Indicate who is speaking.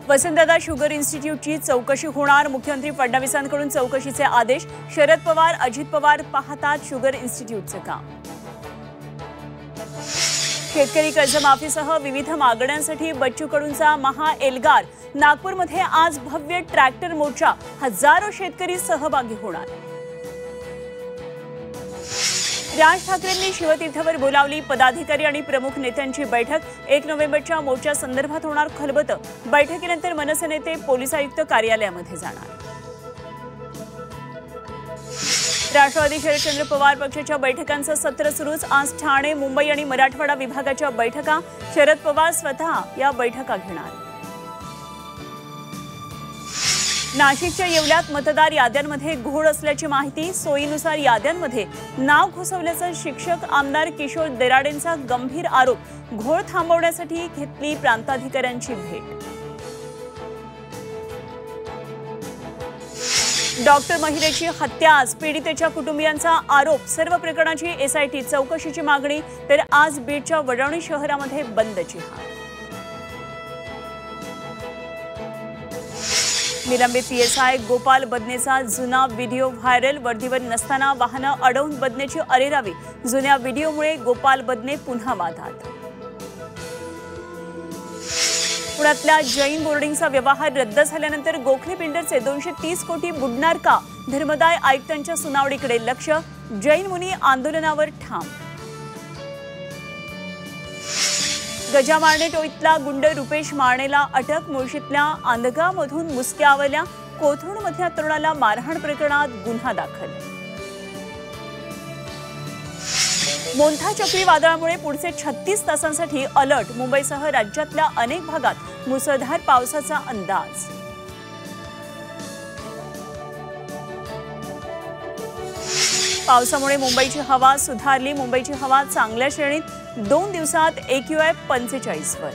Speaker 1: Vasantdada sugar इन्स्टिट्यूटची चौकशी होणार। मुख्यमंत्री फडणवीसांकडून चौकशीचे आदेश। शरद पवार अजित पवार पाहतात शुगर इन्स्टिट्यूटचे काम। शेतकरी कर्जमाफीसह विविध मागण्यांसाठी बच्चू कडूंचा महाएल्गार। नागपूरमध्ये आज भव्य ट्रॅक्टर मोर्चा। हजारो शेतकरी सहभागी होणार। राज ठाकरेंनी शिवतीर्थावर बोलावली। पदाधिकारी आणि प्रमुख नेत्यांची बैठक। 1 नोव्हेंबरच्या मोर्चा संदर्भात होणार खलबतं। बैठकीनंतर मनसे नेते पोलीस आयुक्त कार्यालयामध्ये जाणार। राष्ट्रवादी शरदचंद्र पवार पक्षाच्या बैठकांचं सत्र सुरूच। आज ठाणे मुंबई आणि मराठवाडा विभागाच्या बैठका। शरद पवार स्वतः या बैठका घेणार। नाशिकच्या येवल्यात मतदार याद्यांमध्ये घोळ असल्याची माहिती। सोयीनुसार याद्यांमध्ये नाव घुसवल्याचा शिक्षक आमदार किशोर दराडेंचा गंभीर आरोप। घोळ थांबवण्यासाठी घेतली प्रांताधिकाऱ्यांची भेट। डॉक्टर महिलेची हत्या आज। पीडितेच्या कुटुंबियांचा आरोप। सर्व प्रकरणाची एसआयटी चौकशीची मागणी। तर आज बीडच्या वडवणी शहरामध्ये बंदची हाक। निलंबित पीएसआय गोपाल बदनेचा जुना व्हिडिओ व्हायरल। वर्दीवर नसताना वाहनं अडवून बदनेची अरेरावी। जुन्या व्हिडिओमुळे गोपाल बदने पुन्हा वादात। पुण्यातल्या जैन बोर्डिंगचा व्यवहार रद्द झाल्यानंतर गोखले बिल्डरचे 230 कोटी बुडणार का? धर्मदाय आयुक्तांच्या सुनावणीकडे लक्ष। जैन मुनी आंदोलनावर ठाम। गजा मारणे टोळीतला गुंड रुपेश मारणेला अटक। मुळशीतल्या आंधगामधून मुसक्यावल्या। कोथरूडमधल्या तरुणाला मारहाण प्रकरणात गुन्हा दाखल। मोंथा चक्रीवादळामुळे पुढचे 36 तासांसाठी अलर्ट। मुंबईसह राज्यातल्या अनेक भागात मुसळधार पावसाचा अंदाज। पावसामुळे मुंबईची हवा सुधारली। मुंबईची हवा चांगल्या श्रेणीत। 2 दिवसात AQI 45 वर।